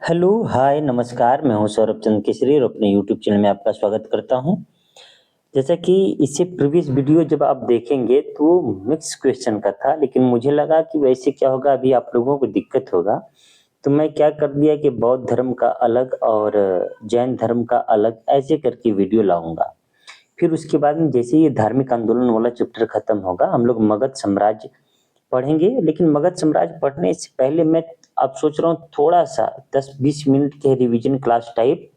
Hello, हाय, नमस्कार। मैं हूं सौरभ चंद्र केसरी और अपने यूट्यूब चैनल में आपका स्वागत करता हूं। जैसा कि इससे प्रीवियस वीडियो जब आप देखेंगे तो वो मिक्स क्वेश्चन का था, लेकिन मुझे लगा कि वैसे क्या होगा, अभी आप लोगों को दिक्कत होगा, तो मैं क्या कर दिया कि बौद्ध धर्म का अलग और जैन धर्म का अलग ऐसे करके वीडियो लाऊंगा। फिर उसके बाद में जैसे ये धार्मिक आंदोलन वाला चैप्टर खत्म होगा, हम लोग मगध साम्राज्य पढ़ेंगे। लेकिन मगध साम्राज्य पढ़ने से पहले मैं अब सोच रहा हूँ थोड़ा सा 10-20 मिनट के revision class type,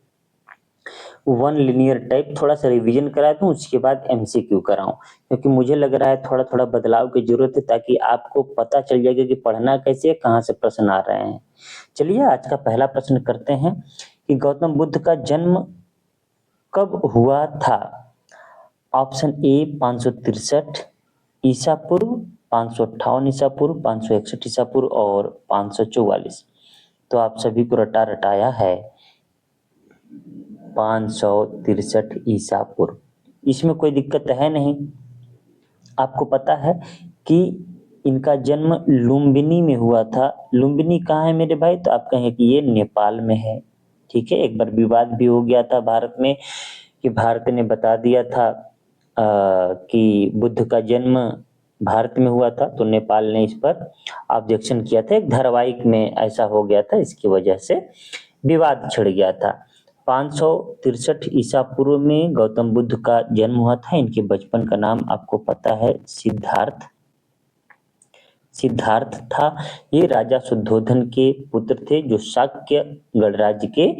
one linear type थोड़ा सा रिवीजन करा दूं, उसके बाद एमसीक्यू कराऊं, क्योंकि मुझे लग रहा है थोड़ा थोड़ा बदलाव की जरूरत है, ताकि आपको पता चल जाएगा कि पढ़ना कैसे है, कहाँ से प्रश्न आ रहे हैं। चलिए आज का पहला प्रश्न करते हैं कि गौतम बुद्ध का जन्म कब हुआ था। ऑप्शन ए 563 ईसा पूर्व, 558 ईसा पूर्व, 561 ईसा पूर्व और 544। तो आप सभी को रटा रटाया है 563 ईसा पूर्व। इसमें कोई दिक्कत है नहीं। आपको पता है कि इनका जन्म लुम्बिनी में हुआ था। लुम्बिनी कहाँ है मेरे भाई? तो आप कहें कि ये नेपाल में है। ठीक है, एक बार विवाद भी हो गया था भारत में कि भारत ने बता दिया था कि बुद्ध का जन्म भारत में हुआ था, तो नेपाल ने इस पर ऑब्जेक्शन किया था। एक धारावाहिक में ऐसा हो गया था, इसकी वजह से विवाद छिड़ गया था। 563 ईसा पूर्व में गौतम बुद्ध का जन्म हुआ था। इनके बचपन का नाम आपको पता है, सिद्धार्थ। सिद्धार्थ था। ये राजा शुद्धोधन के पुत्र थे, जो शाक्य गणराज्य के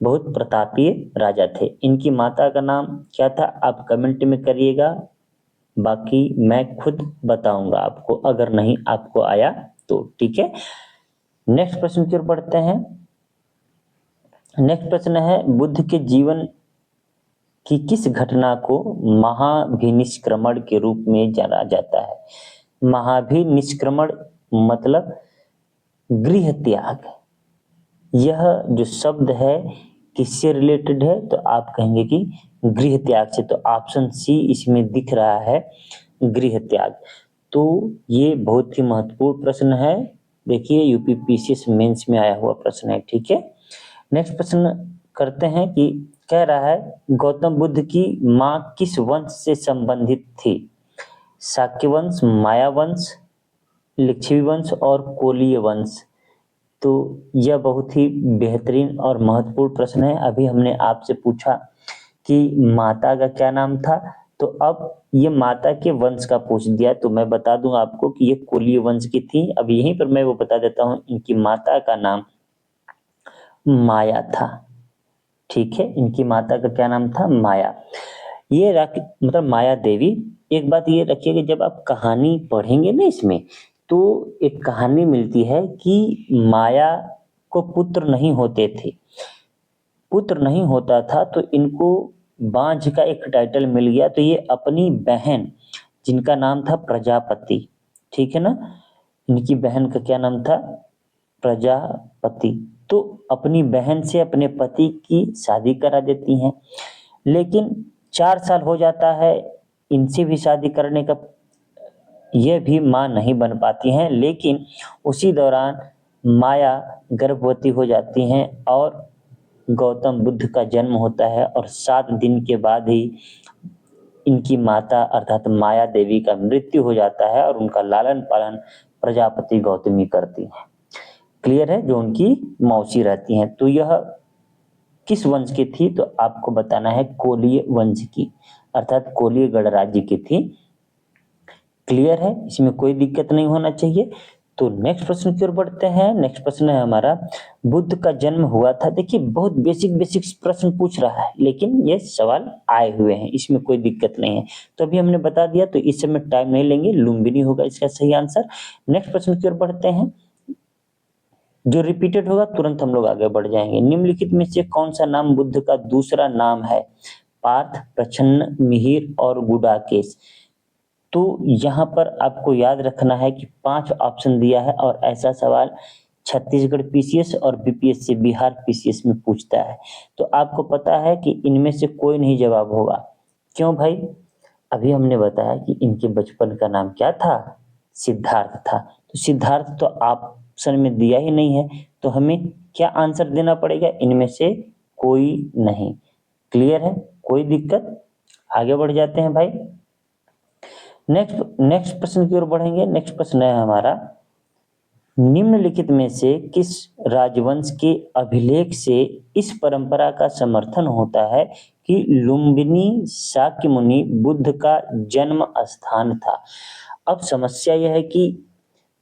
बहुत प्रतापीय राजा थे। इनकी माता का नाम क्या था, आप कमेंट में करिएगा, बाकी मैं खुद बताऊंगा आपको, अगर नहीं आपको आया तो। ठीक है, नेक्स्ट प्रश्न की ओर बढ़ते हैं। नेक्स्ट प्रश्न है, बुद्ध के जीवन की किस घटना को महाभिनिष्क्रमण के रूप में जाना जाता है। महाभिनिष्क्रमण मतलब गृह त्याग। यह जो शब्द है किससे रिलेटेड है, तो आप कहेंगे कि गृह त्याग से। तो ऑप्शन सी इसमें दिख रहा है, गृह त्याग। तो ये बहुत ही महत्वपूर्ण प्रश्न है। देखिए, यूपीपीसीएस मेंस में आया हुआ प्रश्न है। ठीक है, नेक्स्ट प्रश्न करते हैं कि कह रहा है गौतम बुद्ध की मां किस वंश से संबंधित थी। शाक्य वंश, माया वंश, लिच्छवी वंश और कोलीय वंश। तो यह बहुत ही बेहतरीन और महत्वपूर्ण प्रश्न है। अभी हमने आपसे पूछा कि माता का क्या नाम था, तो अब ये माता के वंश का पूछ दिया, तो मैं बता दूं आपको कि ये कोलीय वंश की थी। अब यहीं पर मैं वो बता देता हूं, इनकी माता का नाम माया था। ठीक है, इनकी माता का क्या नाम था, माया। ये मतलब माया देवी। एक बात ये रखिए कि जब आप कहानी पढ़ेंगे ना इसमें, तो एक कहानी मिलती है कि माया को पुत्र नहीं होते थे। पुत्र नहीं होता था तो इनको बांझ का एक टाइटल मिल गया। तो ये अपनी बहन, जिनका नाम था प्रजापति, ठीक है ना, इनकी बहन का क्या नाम था, प्रजापति। तो अपनी बहन से अपने पति की शादी करा देती हैं। लेकिन 4 साल हो जाता है इनसे भी शादी करने का, यह भी मां नहीं बन पाती हैं। लेकिन उसी दौरान माया गर्भवती हो जाती हैं और गौतम बुद्ध का जन्म होता है, और 7 दिन के बाद ही इनकी माता अर्थात माया देवी का मृत्यु हो जाता है और उनका लालन पालन प्रजापति गौतमी करती हैं। क्लियर है, जो उनकी मौसी रहती हैं। तो यह किस वंश की थी, तो आपको बताना है कोलीय वंश की, अर्थात कोलीय गणराज्य की थी। क्लियर है, इसमें कोई दिक्कत नहीं होना चाहिए। तो नेक्स्ट प्रश्न की ओर बढ़ते हैं। नेक्स्ट प्रश्न है हमारा, बुद्ध का जन्म हुआ था। देखिए, बहुत बेसिक बेसिक प्रश्न पूछ रहा है, लेकिन ये सवाल आए हुए हैं, इसमें कोई दिक्कत नहीं है। तो अभी हमने बता दिया, तो इस समय टाइम नहीं लेंगे, लुम्बिनी होगा इसका सही आंसर। नेक्स्ट प्रश्न की ओर बढ़ते हैं, जो रिपीटेड होगा तुरंत हम लोग आगे बढ़ जाएंगे। निम्नलिखित में से कौन सा नाम बुद्ध का दूसरा नाम है। पार्थ, प्रछन्न, मिहिर और गुडाकेश। तो यहाँ पर आपको याद रखना है कि 5 ऑप्शन दिया है, और ऐसा सवाल छत्तीसगढ़ पीसीएस और बीपीएससी बिहार पीसीएस में पूछता है। तो आपको पता है कि इनमें से कोई नहीं जवाब होगा। क्यों भाई? अभी हमने बताया कि इनके बचपन का नाम क्या था, सिद्धार्थ था। तो सिद्धार्थ तो आप ऑप्शन में दिया ही नहीं है, तो हमें क्या आंसर देना पड़ेगा? इनमें से कोई नहीं। क्लियर है? कोई दिक्कत? आगे बढ़ जाते हैं भाई। नेक्स्ट प्रश्न की ओर बढ़ेंगे। नेक्स्ट प्रश्न है हमारा, निम्नलिखित में से किस राजवंश के अभिलेख से इस परंपरा का समर्थन होता है कि लुम्बिनी शाक्य मुनि बुद्ध का जन्म स्थान था? अब समस्या यह है कि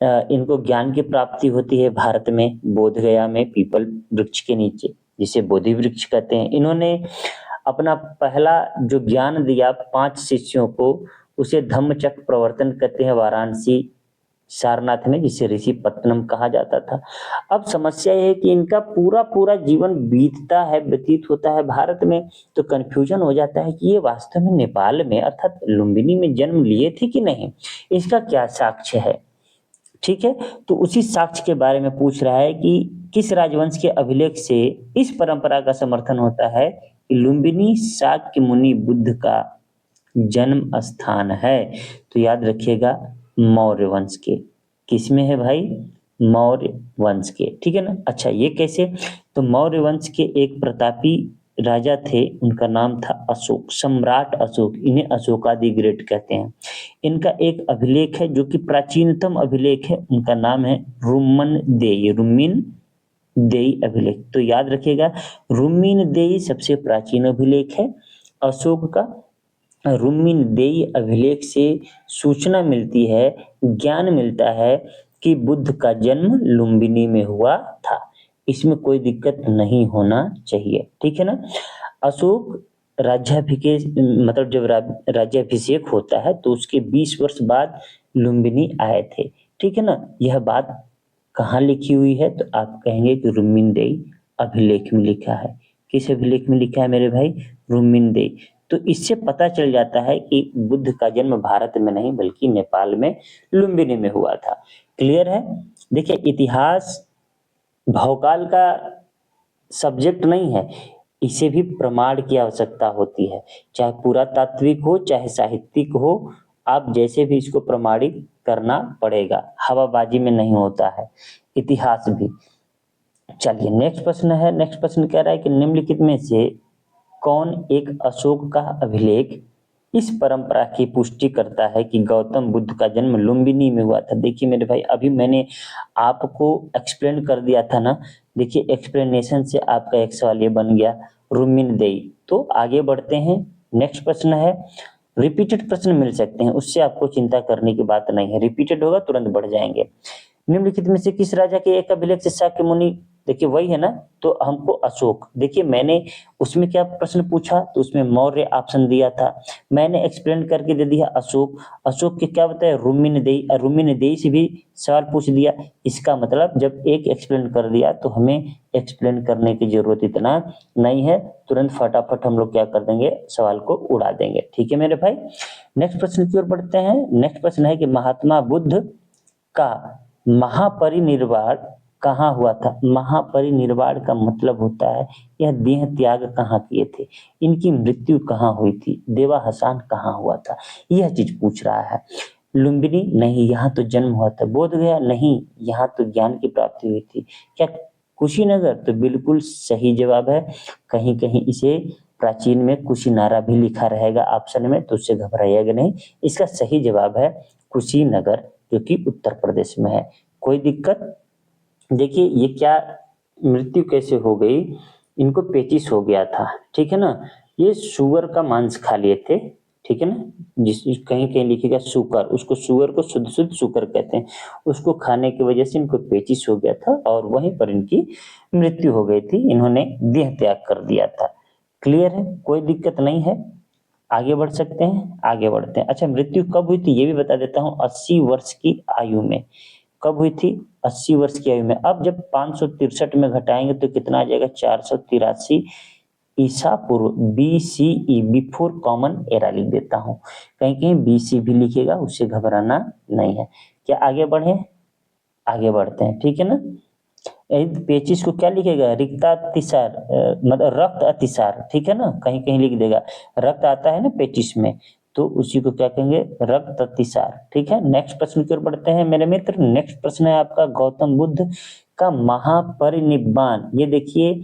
इनको ज्ञान की प्राप्ति होती है भारत में, बोधगया में, पीपल वृक्ष के नीचे, जिसे बोधि वृक्ष कहते हैं। इन्होंने अपना पहला जो ज्ञान दिया 5 शिष्यों को, उसे धम्मचक्र प्रवर्तन कहते हैं, वाराणसी सारनाथ में, जिसे ऋषि पत्तनम कहा जाता था। अब समस्या यह है कि इनका पूरा पूरा जीवन बीतता है, व्यतीत होता है भारत में, तो कंफ्यूजन हो जाता है कि ये वास्तव में नेपाल में अर्थात लुम्बिनी में जन्म लिए थे कि नहीं, इसका क्या साक्ष्य है। ठीक है, तो उसी साक्ष्य के बारे में पूछ रहा है कि किस राजवंश के अभिलेख से इस परंपरा का समर्थन होता है कि लुम्बिनी शाक्य मुनि बुद्ध का जन्म स्थान है। तो याद रखिएगा मौर्य वंश के। किसमें है भाई? मौर्य वंश के। ठीक है ना। अच्छा, ये कैसे? तो मौर्य वंश के एक प्रतापी राजा थे, उनका नाम था अशोक, सम्राट अशोक। इन्हें अशोकादि ग्रेट कहते हैं। इनका एक अभिलेख है जो कि प्राचीनतम अभिलेख है, उनका नाम है रुम्मन देई, रुम्मिन देई अभिलेख। तो याद रखिएगा, रुम्मिन देई सबसे प्राचीन अभिलेख है अशोक का। रुम्मिन देई अभिलेख से सूचना मिलती है, ज्ञान मिलता है कि बुद्ध का जन्म लुम्बिनी में हुआ था। इसमें कोई दिक्कत नहीं होना चाहिए। ठीक है ना। अशोक राज्याभिषेक मतलब जब राज्याभिषेक होता है तो उसके 20 वर्ष बाद लुम्बिनी आए थे। ठीक है ना। यह बात कहाँ लिखी हुई है? तो आप कहेंगे कि रुम्मिन देई अभिलेख में लिखा है। किस अभिलेख में लिखा है मेरे भाई? रुम्मिन देई। तो इससे पता चल जाता है कि बुद्ध का जन्म भारत में नहीं बल्कि नेपाल में लुम्बिनी में हुआ था। क्लियर है? देखिए, इतिहास भौकाल का सब्जेक्ट नहीं है, इसे भी प्रमाण की आवश्यकता होती है, चाहे पुरातात्विक हो चाहे साहित्यिक हो, आप जैसे भी इसको प्रमाणित करना पड़ेगा, हवाबाजी में नहीं होता है इतिहास भी। चलिए नेक्स्ट प्रश्न है। नेक्स्ट प्रश्न कह रहा है कि निम्नलिखित में से कौन एक अशोक का अभिलेख इस परंपरा की पुष्टि करता है कि गौतम बुद्ध का जन्म लुम्बिनी में हुआ था? देखिए मेरे भाई, अभी मैंने आपको एक्सप्लेन कर दिया था ना। देखिए, एक्सप्लेनेशन से आपका एक सवाल ये बन गया, रुम्मिन देई। तो आगे बढ़ते हैं। नेक्स्ट प्रश्न है, रिपीटेड प्रश्न मिल सकते हैं, उससे आपको चिंता करने की बात नहीं है, रिपीटेड होगा तुरंत बढ़ जाएंगे। निम्नलिखित में से किस राजा के एक अभिलेख से शाक्य मुनि, देखिए वही है ना, तो हमको अशोक। देखिए मैंने उसमें क्या प्रश्न पूछा, तो उसमें मौर्य ऑप्शन दिया था, मैंने एक्सप्लेन करके दे दिया अशोक। अशोक के क्या बताया? रुम्मिन देई। और रुम्मिन देई से भी सवाल पूछ दिया। इसका मतलब जब एक एक्सप्लेन कर दिया तो हमें एक्सप्लेन करने की जरूरत इतना नहीं है, तुरंत फटाफट हम लोग क्या कर देंगे, सवाल को उड़ा देंगे। ठीक है मेरे भाई। नेक्स्ट प्रश्न की ओर बढ़ते हैं। नेक्स्ट प्रश्न है कि महात्मा बुद्ध का महापरिनिर्वाण कहाँ हुआ था? महापरिनिर्वाण का मतलब होता है यह देह त्याग कहाँ किए थे, इनकी मृत्यु कहाँ हुई थी, देवाहसान कहाँ हुआ था, यह चीज पूछ रहा है। लुम्बिनी नहीं, यहाँ तो जन्म हुआ था। बोधगया नहीं, यहाँ तो ज्ञान की प्राप्ति हुई थी। क्या कुशीनगर? तो बिल्कुल सही जवाब है। कहीं कहीं इसे प्राचीन में कुशीनारा भी लिखा रहेगा ऑप्शन में, तो उससे घबराइएगा नहीं। इसका सही जवाब है कुशीनगर, जो कि उत्तर प्रदेश में है। कोई दिक्कत? देखिए ये क्या मृत्यु कैसे हो गई, इनको पेचिस हो गया था। ठीक है ना। ये सुअर का मांस खा लिए थे। ठीक है ना। जिस कहीं कहीं लिखेगा सुकर, उसको सुअर को शुद्ध शुद्ध सुकर कहते हैं। उसको खाने की वजह से इनको पेचिस हो गया था और वहीं पर इनकी मृत्यु हो गई थी। इन्होंने देह त्याग कर दिया था। क्लियर है? कोई दिक्कत नहीं है। आगे बढ़ सकते हैं। आगे बढ़ते हैं। अच्छा, मृत्यु कब हुई थी ये भी बता देता हूँ। 80 वर्ष की आयु में। कब हुई थी? 80 वर्ष की आयु में। अब जब 563 में घटाएंगे तो कितना आ जाएगा? 483 ईसा पूर्व, BCE, बिफोर कॉमन एरा लिख देता हूँ। कहीं कहीं BC भी लिखेगा, उससे घबराना नहीं है। क्या आगे बढ़े? आगे बढ़ते हैं। ठीक है ना। पेचिस को क्या लिखेगा? रिक्तातिसार मतलब रक्त अतिसार। ठीक है ना। कहीं कहीं लिख देगा, रक्त आता है ना पेचिस में, तो उसी को क्या कहेंगे, रक्त अतिसार। ठीक है, नेक्स्ट प्रश्न की ओर बढ़ते हैं मेरे मित्र। नेक्स्ट प्रश्न है आपका, गौतम बुद्ध का महापरिनिब्बाण, ये देखिए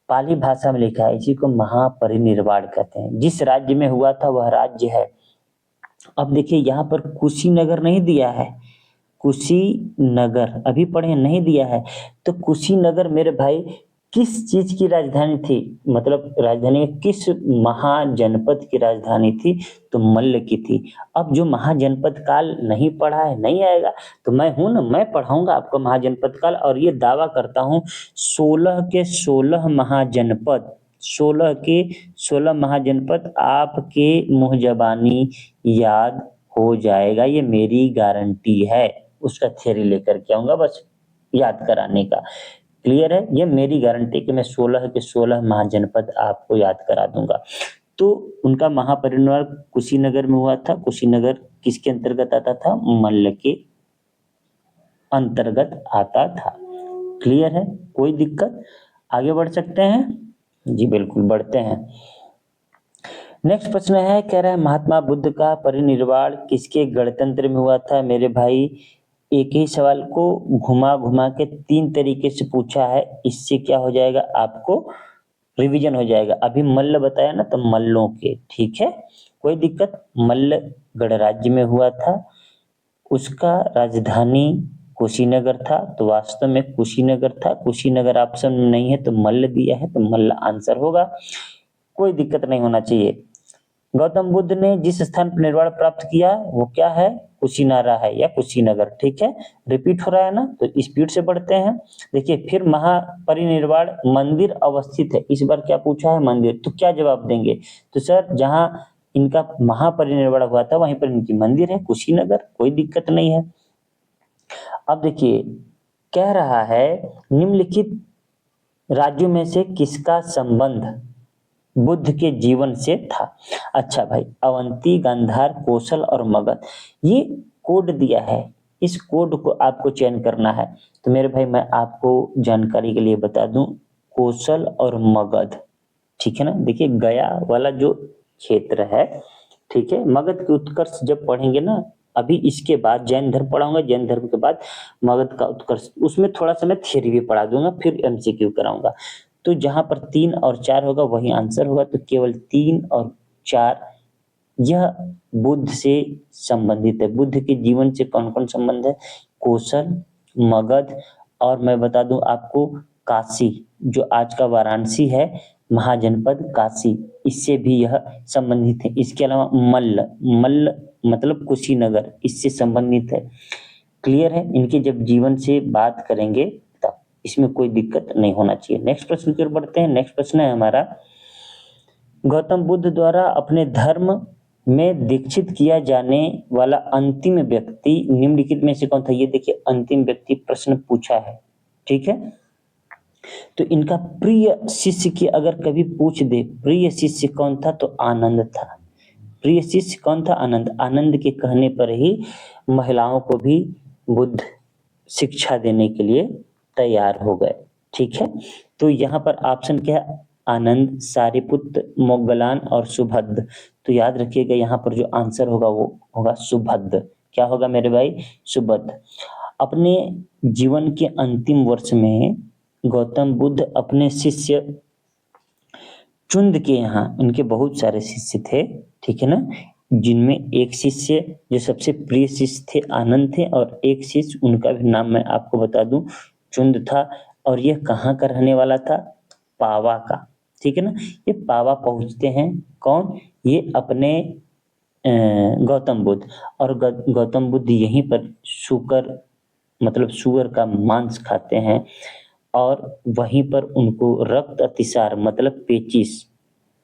पाली भाषा में लिखा है, इसी को महापरिनिर्वाण कहते हैं। जिस राज्य में हुआ था वह राज्य है, अब देखिए यहाँ पर कुशीनगर नहीं दिया है, कुशीनगर अभी पढ़े नहीं दिया है, तो कुशीनगर मेरे भाई किस चीज की राजधानी थी, मतलब राजधानी में किस महाजनपद की राजधानी थी, तो मल्ल की थी। अब जो महाजनपद काल नहीं पढ़ा है नहीं आएगा, तो मैं हूं ना, मैं पढ़ाऊंगा आपको महाजनपद काल, और ये दावा करता हूं 16 के 16 महाजनपद, 16 के 16 महाजनपद आपके मुंह जबानी याद हो जाएगा, ये मेरी गारंटी है। उसका थ्योरी लेकर के आऊंगा बस याद कराने का। क्लियर है, ये मेरी गारंटी कि मैं 16 के 16 महाजनपद आपको याद करा दूंगा। तो उनका महापरिनिर्वाण कुशीनगर में हुआ था। कुशीनगर किसके अंतर्गत आता था, मल्ल के अंतर्गत आता था। क्लियर है, कोई दिक्कत, आगे बढ़ सकते हैं जी, बिल्कुल बढ़ते हैं। नेक्स्ट प्रश्न है, कह रहा है महात्मा बुद्ध का परिनिर्वाण किसके गणतंत्र में हुआ था। मेरे भाई एक ही सवाल को घुमा घुमा के 3 तरीके से पूछा है, इससे क्या हो जाएगा, आपको रिवीजन हो जाएगा। अभी मल्ल बताया ना, तो मल्लों के, ठीक है, कोई दिक्कत। मल्ल गणराज्य में हुआ था, उसका राजधानी कुशीनगर था, तो वास्तव में कुशीनगर था। कुशीनगर ऑप्शन में नहीं है तो मल्ल दिया है, तो मल्ल आंसर होगा, कोई दिक्कत नहीं होना चाहिए। गौतम बुद्ध ने जिस स्थान पर निर्वाण प्राप्त किया वो क्या है, कुशीनारा है या कुशीनगर। ठीक है, रिपीट हो रहा है ना, तो स्पीड से बढ़ते हैं। देखिए फिर महापरिनिर्वाण मंदिर अवस्थित है, इस बार क्या पूछा है, मंदिर, तो क्या जवाब देंगे, तो सर जहां इनका महापरिनिर्वाण हुआ था वहीं पर इनकी मंदिर है, कुशीनगर, कोई दिक्कत नहीं है। अब देखिए कह रहा है निम्नलिखित राज्यों में से किसका संबंध बुद्ध के जीवन से था। अच्छा भाई, अवंती, गांधार, कौशल और मगध, ये कोड दिया है, इस कोड को आपको चयन करना है। तो मेरे भाई मैं आपको जानकारी के लिए बता दूं, कौशल और मगध, ठीक है ना। देखिए गया वाला जो क्षेत्र है, ठीक है, मगध के उत्कर्ष जब पढ़ेंगे ना, अभी इसके बाद जैन धर्म पढ़ाऊंगा, जैन धर्म के बाद मगध का उत्कर्ष, उसमें थोड़ा सा मैं थ्योरी भी पढ़ा दूंगा, फिर एमसीक्यू कराऊंगा। तो जहां पर 3 और 4 होगा वही आंसर होगा, तो केवल 3 और 4 यह बुद्ध से संबंधित है। बुद्ध के जीवन से कौन कौन संबंध है, कौशल, मगध, और मैं बता दूं आपको काशी, जो आज का वाराणसी है, महाजनपद काशी, इससे भी यह संबंधित है। इसके अलावा मल्ल, मल्ल मतलब कुशीनगर, इससे संबंधित है। क्लियर है, इनके जब जीवन से बात करेंगे तब, इसमें कोई दिक्कत नहीं होना चाहिए। नेक्स्ट प्रश्न की ओर बढ़ते हैं। नेक्स्ट प्रश्न है हमारा, गौतम बुद्ध द्वारा अपने धर्म में दीक्षित किया जाने वाला अंतिम व्यक्ति निम्नलिखित में से कौन था। ये देखिए अंतिम व्यक्ति प्रश्न पूछा है, ठीक है। तो इनका प्रिय शिष्य की अगर कभी पूछ दे प्रिय शिष्य कौन था, तो आनंद था। प्रिय शिष्य कौन था, आनंद। आनंद के कहने पर ही महिलाओं को भी बुद्ध शिक्षा देने के लिए तैयार हो गए, ठीक है। तो यहाँ पर ऑप्शन क्या है, आनंद, सारिपुत्र, मोगलान और सुभद्र। तो याद रखिएगा यहाँ पर जो आंसर होगा वो होगा सुभद्र। क्या होगा मेरे भाई, सुभद्र। अपने जीवन के अंतिम वर्ष में गौतम बुद्ध अपने शिष्य चुंद के यहाँ, उनके बहुत सारे शिष्य थे, ठीक है ना, जिनमें एक शिष्य जो सबसे प्रिय शिष्य थे आनंद थे, और एक शिष्य उनका भी नाम मैं आपको बता दूं चुंद था, और यह कहाँ का रहने वाला था, पावा का, ठीक है ना। ये पावा पहुंचते हैं कौन, ये अपने गौतम बुद्ध, और गौतम बुद्ध यहीं पर शुकर मतलब सुअर का मांस खाते हैं, और वहीं पर उनको रक्त अतिसार मतलब पेचिश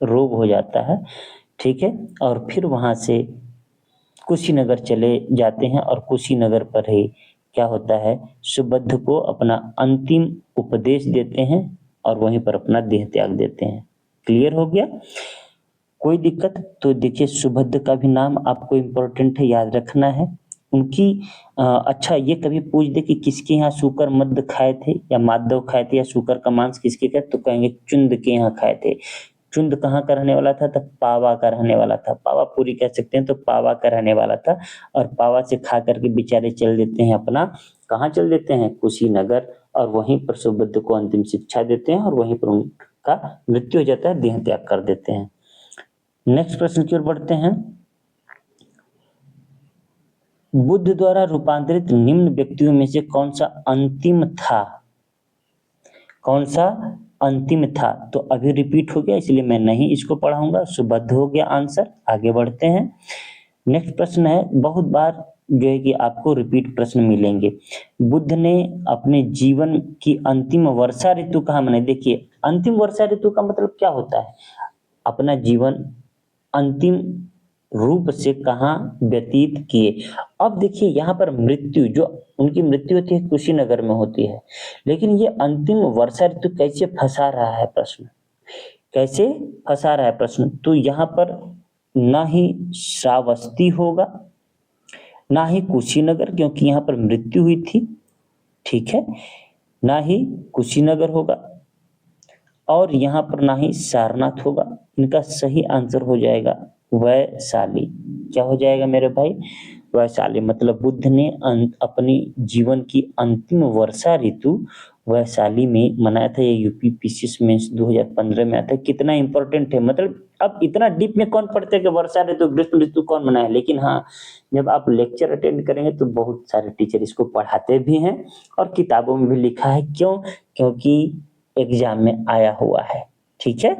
रोग हो जाता है, ठीक है। और फिर वहां से कुशीनगर चले जाते हैं, और कुशीनगर पर ही क्या होता है, सुबुद्ध को अपना अंतिम उपदेश देते हैं, और वहीं पर अपना देह त्याग देते हैं। क्लियर हो गया, कोई दिक्कत। तो देखिए सुबुद्ध का भी नाम आपको इम्पोर्टेंट है, याद रखना है। उनकी अच्छा ये कभी पूछ दे कि किसके यहाँ शुकर मद्य खाए थे, या माधव खाए थे, या शुकर का मांस किसके खाए, तो कहेंगे चुंद के यहाँ खाए थे। चुंद कहाँ का रहने वाला था? तो पावा का रहने वाला था। पावापुरी कह सकते हैं, तो पावा का रहने वाला था। और पावा से खा करके बेचारे चल देते हैं अपना, कहाँ चल देते हैं? कुशीनगर। और वहीं पर सुबुद्ध को अंतिम शिक्षा देते हैं और वहीं पर उनका मृत्यु हो जाता है, देह त्याग कर देते हैं। नेक्स्ट प्रश्न की ओर बढ़ते हैं। बुद्ध द्वारा रूपांतरित निम्न व्यक्तियों में से कौन सा अंतिम था? कौन सा अंतिम था? तो अभी रिपीट हो गया, इसलिए मैं नहीं इसको पढ़ाऊंगा। सुबुद्ध हो गया आंसर। आगे बढ़ते हैं। नेक्स्ट प्रश्न है, बहुत बार जो है कि आपको रिपीट प्रश्न मिलेंगे। बुद्ध ने अपने जीवन की अंतिम वर्षा ऋतु कहाँ मनाई? देखिए, अंतिम वर्षा ऋतु का मतलब क्या होता है? अपना जीवन अंतिम रूप से कहाँ व्यतीत किए। अब देखिए, यहाँ पर मृत्यु, जो उनकी मृत्यु होती है कुशीनगर में होती है, लेकिन ये अंतिम वर्षा ऋतु कैसे फंसा रहा है प्रश्न? कैसे फंसा रहा है प्रश्न? तो यहाँ पर ना ही श्रावस्ती होगा, ना ही कुशीनगर, क्योंकि यहाँ पर मृत्यु हुई थी, ठीक है, ना ही कुशीनगर होगा, और यहाँ पर ना ही सारनाथ होगा। इनका सही आंसर हो जाएगा वैशाली। क्या हो जाएगा मेरे भाई? वैशाली। मतलब बुद्ध ने अपनी जीवन की अंतिम वर्षा ऋतु वैशाली में मनाया था। ये यूपी पीसीएस में 2015 में आता है। कितना इंपॉर्टेंट है, मतलब अब इतना डीप में कौन पढ़ते हैं कि वर्षा ऋतु ग्रीष्म ऋतु कौन मनाए, लेकिन हाँ, जब आप लेक्चर अटेंड करेंगे तो बहुत सारे टीचर इसको पढ़ाते भी हैं और किताबों में भी लिखा है। क्यों? क्योंकि एग्जाम में आया हुआ है, ठीक है।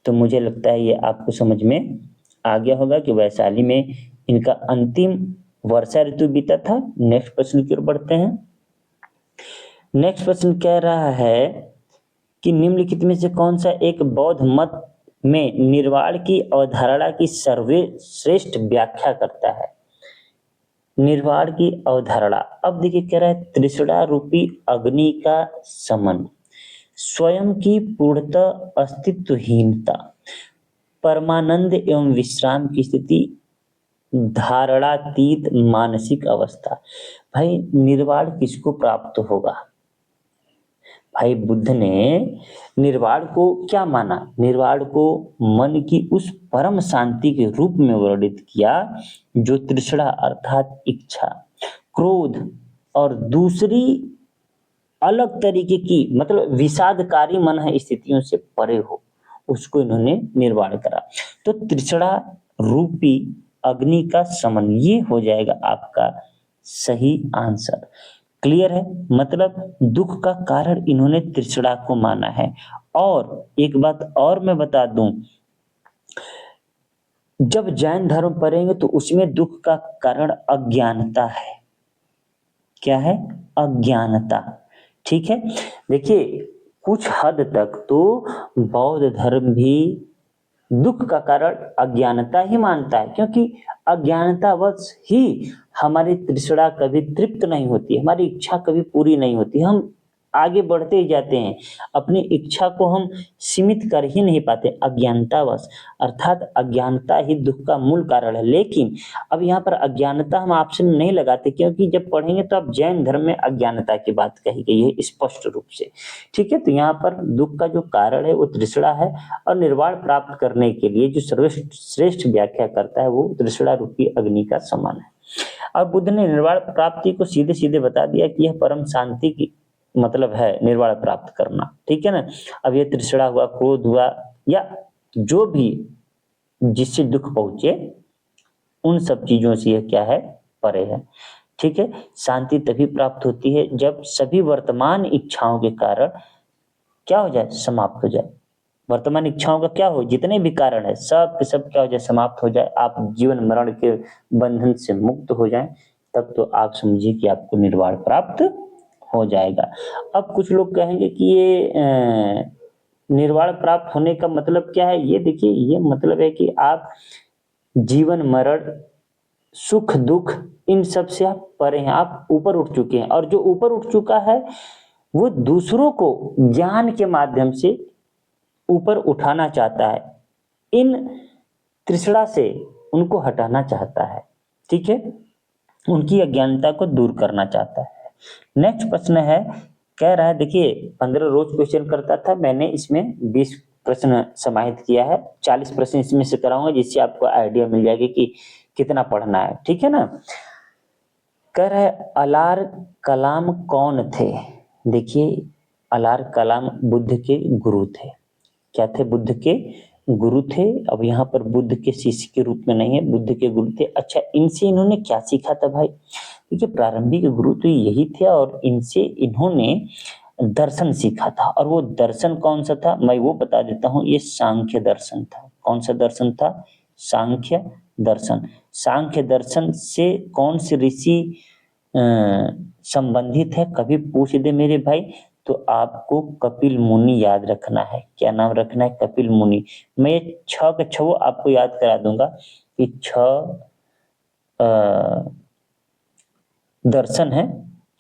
तो मुझे लगता है ये आपको समझ में आ गया होगा कि वैशाली में इनका अंतिम वर्षा ऋतु बीता था। नेक्स्ट प्रश्न की ओर बढ़ते हैं। नेक्स्ट प्रश्न कह रहा है कि निम्नलिखित में से कौन सा एक बौद्ध मत में निर्वाण की अवधारणा की सर्वश्रेष्ठ व्याख्या करता है? निर्वाण की अवधारणा। अब देखिए, कह रहा है तृष्णा रूपी अग्नि का समन, स्वयं की पूर्णतः अस्तित्वहीनता, परमानंद एवं विश्राम की स्थिति, धारणातीत मानसिक अवस्था। भाई, निर्वाण किसको प्राप्त होगा? भाई, बुद्ध ने निर्वाण को क्या माना? निर्वाण को मन की उस परम शांति के रूप में वर्णित किया जो तृष्णा अर्थात इच्छा, क्रोध और दूसरी अलग तरीके की, मतलब विषादकारी मन है स्थितियों से परे हो, उसको इन्होंने निर्वाण करा। तो तृष्णा रूपी अग्नि का समन, ये हो जाएगा आपका सही आंसर। क्लियर है? मतलब दुख का कारण इन्होंने तृष्णा को माना है। और एक बात और मैं बता दूं, जब जैन धर्म पढ़ेंगे तो उसमें दुख का कारण अज्ञानता है। क्या है? अज्ञानता। ठीक है। देखिए, कुछ हद तक तो बौद्ध धर्म भी दुख का कारण अज्ञानता ही मानता है, क्योंकि अज्ञानतावश ही हमारी तृष्णा कभी तृप्त नहीं होती, हमारी इच्छा कभी पूरी नहीं होती, हम आगे बढ़ते ही जाते हैं, अपनी इच्छा को हम सीमित कर ही नहीं पाते अज्ञानतावश। अर्थात अज्ञानता ही दुख का मूल कारण है। लेकिन अब यहाँ पर अज्ञानता हम ऑप्शन नहीं लगाते, क्योंकि जब पढ़ेंगे तो अब जैन धर्म में अज्ञानता की बात कही गई है स्पष्ट रूप से। ठीक है। तो यहाँ पर दुख का जो कारण है वो तृष्णा है, और निर्वाण प्राप्त करने के लिए जो सर्वश्रेष्ठ व्याख्या करता है वो तृष्णा रूपी अग्नि का समान है। और बुद्ध ने निर्वाण प्राप्ति को सीधे सीधे बता दिया कि यह परम शांति की मतलब है निर्वाण प्राप्त करना। ठीक है ना। अब ये तृष्णा हुआ, क्रोध हुआ, या जो भी जिससे दुख पहुंचे, उन सब चीजों से यह क्या है? परे है। ठीक है। शांति तभी प्राप्त होती है जब सभी वर्तमान इच्छाओं के कारण क्या हो जाए? समाप्त हो जाए। वर्तमान इच्छाओं का क्या हो? जितने भी कारण है सब के सब क्या हो जाए? समाप्त हो जाए। आप जीवन मरण के बंधन से मुक्त हो जाएं, तब तो आप समझिए कि आपको निर्वाण प्राप्त हो जाएगा। अब कुछ लोग कहेंगे कि ये निर्वाण प्राप्त होने का मतलब क्या है? ये देखिए, ये मतलब है कि आप जीवन मरण, सुख दुख, इन सब से आप परे हैं, आप ऊपर उठ चुके हैं। और जो ऊपर उठ चुका है वो दूसरों को ज्ञान के माध्यम से ऊपर उठाना चाहता है, इन तृष्णा से उनको हटाना चाहता है। ठीक है। उनकी अज्ञानता को दूर करना चाहता है। नेक्स्ट प्रश्न है, कह रहा है, देखिए 15 रोज क्वेश्चन करता था, मैंने इसमें 20 प्रश्न समाहित किया है। 40 प्रश्न इसमें से कराऊंगा जिससे आपको आइडिया मिल जाएगी कि कितना पढ़ना है, ठीक है ना। कह रहा है अलार कलाम कौन थे। देखिए अलार कलाम बुद्ध के गुरु थे। क्या थे? बुद्ध के गुरु थे। अब यहाँ पर बुद्ध के शिष्य के रूप में नहीं है, बुद्ध के गुरु थे। अच्छा, इनसे इन्होंने क्या सीखा था भाई? देखिए प्रारंभिक गुरु तो यही थे और इनसे इन्होंने दर्शन सीखा था। और वो दर्शन कौन सा था मैं वो बता देता हूँ, ये सांख्य दर्शन था। कौन सा दर्शन था? सांख्य दर्शन। सांख्य दर्शन से कौन से ऋषि संबंधित है? कभी पूछ दे मेरे भाई तो आपको कपिल मुनि याद रखना है। क्या नाम रखना है? कपिल मुनि। मैं ये 6 के 6 आपको याद करा दूंगा कि 6 दर्शन है।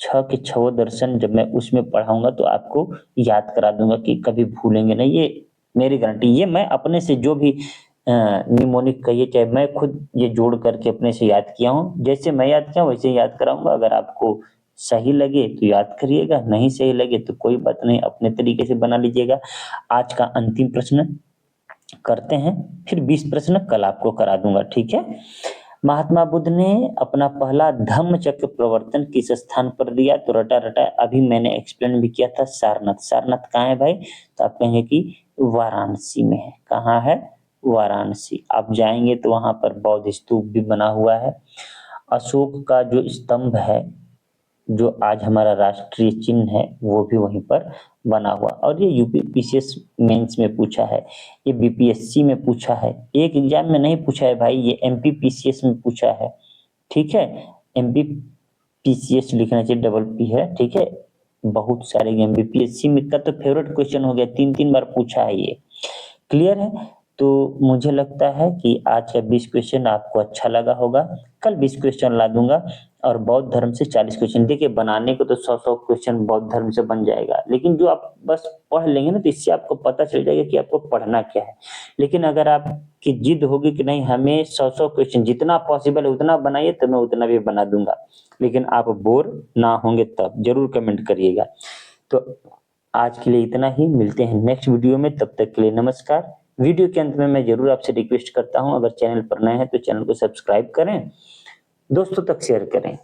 6 के 6 दर्शन जब मैं उसमें पढ़ाऊंगा तो आपको याद करा दूंगा कि कभी भूलेंगे नहीं, ये मेरी गारंटी। ये मैं अपने से जो भी निमोनिक कहिए चाहे मैं खुद ये जोड़ करके अपने से याद किया हूँ। जैसे मैं याद किया वैसे ही याद कराऊंगा। अगर आपको सही लगे तो याद करिएगा, नहीं सही लगे तो कोई बात नहीं, अपने तरीके से बना लीजिएगा। आज का अंतिम प्रश्न करते हैं, फिर 20 प्रश्न कल आपको करा दूंगा, ठीक है। महात्मा बुद्ध ने अपना पहला धम्म चक्र प्रवर्तन किस स्थान पर दिया? तो रटा रटा अभी मैंने एक्सप्लेन भी किया था, सारनाथ। सारनाथ कहाँ है भाई? तो आप कहेंगे कि वाराणसी में है। कहाँ है? वाराणसी। आप जाएंगे तो वहां पर बौद्ध स्तूप भी बना हुआ है। अशोक का जो स्तंभ है, जो आज हमारा राष्ट्रीय चिन्ह है, वो भी वहीं पर बना हुआ। और ये यूपी पीसीएस मेंस में पूछा है, ये बीपीएससी में पूछा है, एक एग्जाम में नहीं पूछा है भाई, ये एमपी पीसीएस में पूछा है, ठीक है। एमपी पीसीएस लिखना चाहिए, डबल पी है, ठीक है। बहुत सारे एग्जाम बीपीएससी में का तो फेवरेट क्वेश्चन हो गया, 3 बार पूछा है ये। क्लियर है? तो मुझे लगता है कि आज का 20 क्वेश्चन आपको अच्छा लगा होगा। कल 20 क्वेश्चन ला दूंगा और बौद्ध धर्म से 40 क्वेश्चन। देखिए बनाने को तो 100 क्वेश्चन बौद्ध धर्म से बन जाएगा, लेकिन जो आप बस पढ़ लेंगे ना तो इससे आपको पता चल जाएगा कि आपको पढ़ना क्या है। लेकिन अगर आपकी जिद होगी कि नहीं हमें 100 क्वेश्चन जितना पॉसिबल है उतना बनाइए, तो मैं उतना भी बना दूंगा। लेकिन आप बोर ना होंगे तब जरूर कमेंट करिएगा। तो आज के लिए इतना ही, मिलते हैं नेक्स्ट वीडियो में, तब तक के लिए नमस्कार। वीडियो के अंत में मैं जरूर आपसे रिक्वेस्ट करता हूं, अगर चैनल पर नए हैं तो चैनल को सब्सक्राइब करें, दोस्तों तक शेयर करें।